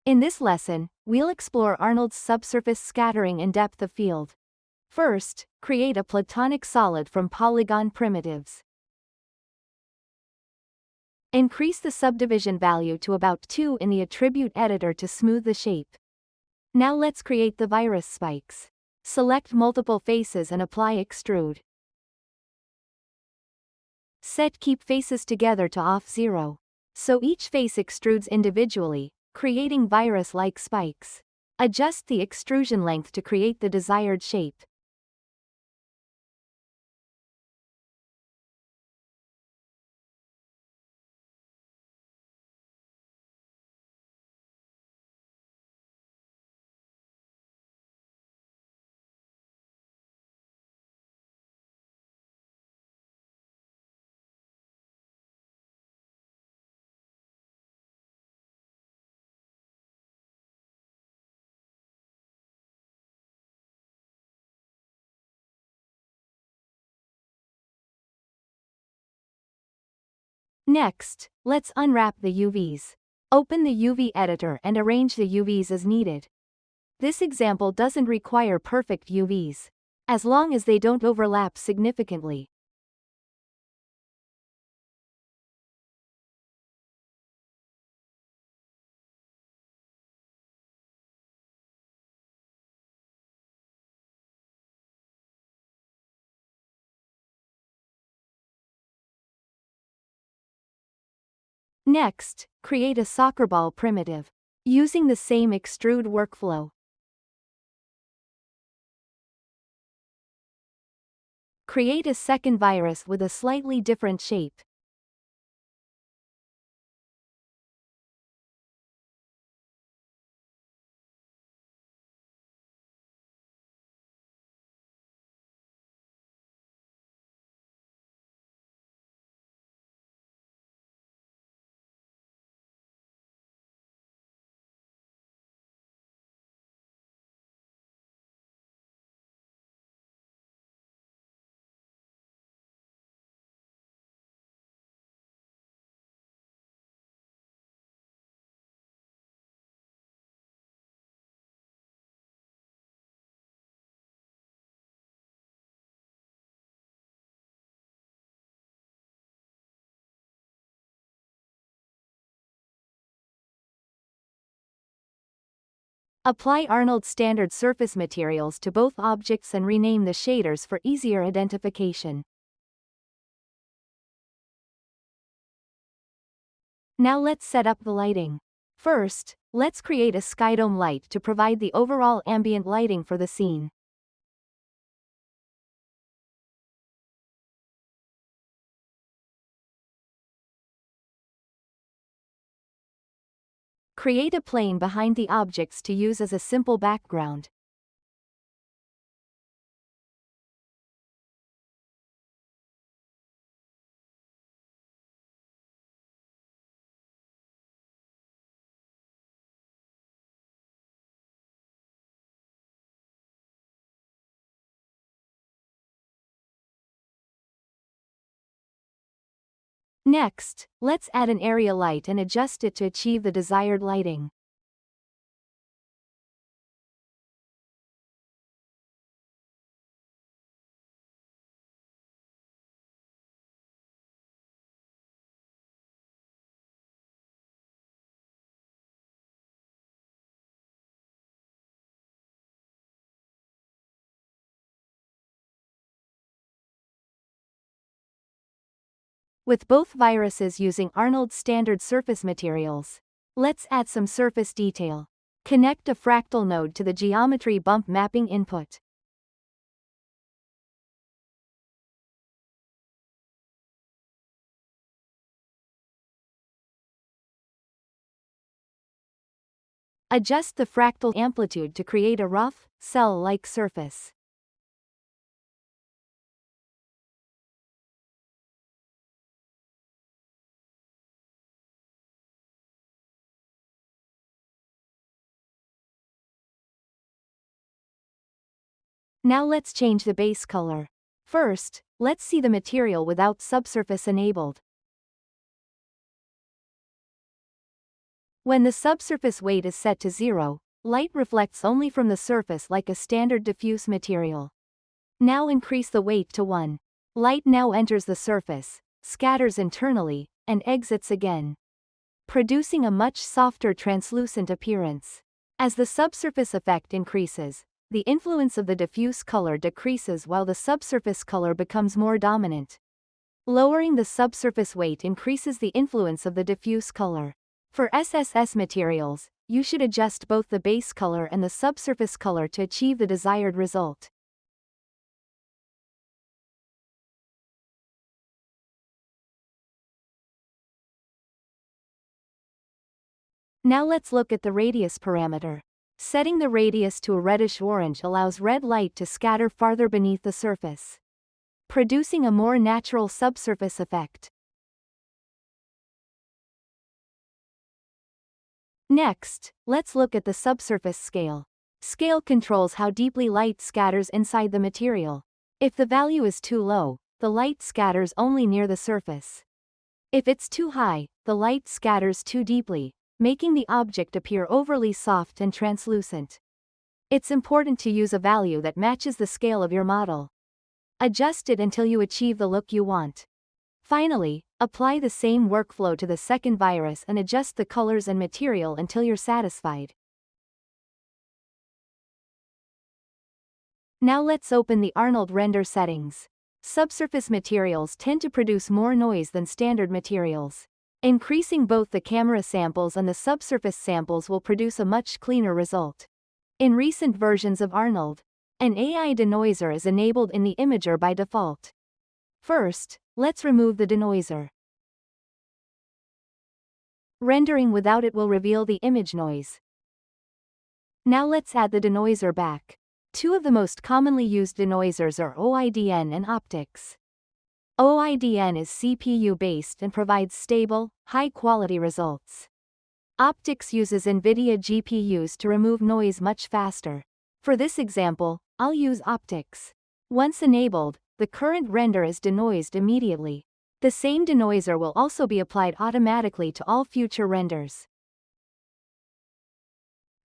In this lesson, we'll explore Arnold's subsurface scattering and depth of field. First, create a platonic solid from polygon primitives. Increase the subdivision value to about 2 in the attribute editor to smooth the shape. Now let's create the virus spikes. Select multiple faces and apply extrude. Set keep faces together to off 0. So each face extrudes individually, creating virus-like spikes. Adjust the extrusion length to create the desired shape. Next, let's unwrap the UVs. Open the UV editor and arrange the UVs as needed. This example doesn't require perfect UVs, as long as they don't overlap significantly. Next, create a soccer ball primitive, using the same extrude workflow. Create a second virus with a slightly different shape. Apply Arnold standard surface materials to both objects and rename the shaders for easier identification. Now let's set up the lighting. First, let's create a skydome light to provide the overall ambient lighting for the scene. Create a plane behind the objects to use as a simple background. Next, let's add an area light and adjust it to achieve the desired lighting. With both viruses using Arnold's standard surface materials, let's add some surface detail. Connect a fractal node to the geometry bump mapping input. Adjust the fractal amplitude to create a rough, cell-like surface. Now let's change the base color. First, let's see the material without subsurface enabled. When the subsurface weight is set to 0, light reflects only from the surface like a standard diffuse material. Now increase the weight to 1. Light now enters the surface, scatters internally, and exits again, producing a much softer translucent appearance. As the subsurface effect increases, the influence of the diffuse color decreases while the subsurface color becomes more dominant. Lowering the subsurface weight increases the influence of the diffuse color. For SSS materials, you should adjust both the base color and the subsurface color to achieve the desired result. Now let's look at the radius parameter. Setting the radius to a reddish-orange allows red light to scatter farther beneath the surface, producing a more natural subsurface effect. Next, let's look at the subsurface scale. Scale controls how deeply light scatters inside the material. If the value is too low, the light scatters only near the surface. If it's too high, the light scatters too deeply, making the object appear overly soft and translucent. It's important to use a value that matches the scale of your model. Adjust it until you achieve the look you want. Finally, apply the same workflow to the second virus and adjust the colors and material until you're satisfied. Now let's open the Arnold render settings. Subsurface materials tend to produce more noise than standard materials. Increasing both the camera samples and the subsurface samples will produce a much cleaner result. In recent versions of Arnold, an AI denoiser is enabled in the imager by default. First, let's remove the denoiser. Rendering without it will reveal the image noise. Now let's add the denoiser back. Two of the most commonly used denoisers are OIDN and optics. OIDN is CPU-based and provides stable, high-quality results. Optics uses NVIDIA GPUs to remove noise much faster. For this example, I'll use optics. Once enabled, the current render is denoised immediately. The same denoiser will also be applied automatically to all future renders.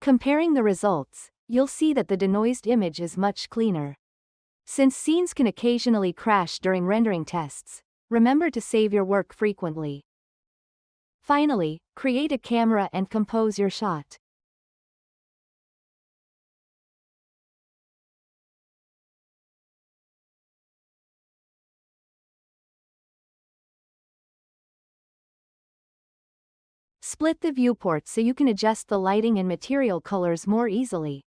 Comparing the results, you'll see that the denoised image is much cleaner. Since scenes can occasionally crash during rendering tests, remember to save your work frequently. Finally, create a camera and compose your shot. Split the viewport so you can adjust the lighting and material colors more easily.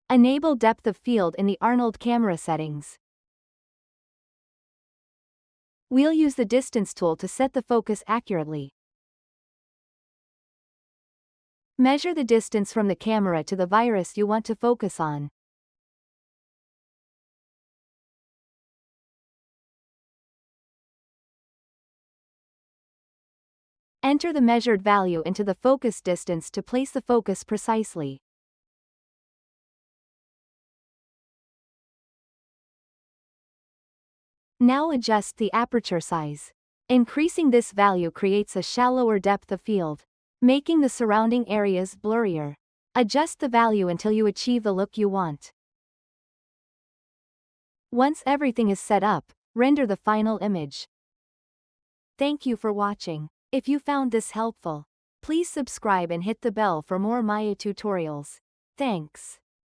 Enable depth of field in the Arnold camera settings. We'll use the distance tool to set the focus accurately. Measure the distance from the camera to the virus you want to focus on. Enter the measured value into the focus distance to place the focus precisely. Now adjust the aperture size. Increasing this value creates a shallower depth of field, making the surrounding areas blurrier. Adjust the value until you achieve the look you want. Once everything is set up, render the final image. Thank you for watching. If you found this helpful, please subscribe and hit the bell for more Maya tutorials. Thanks.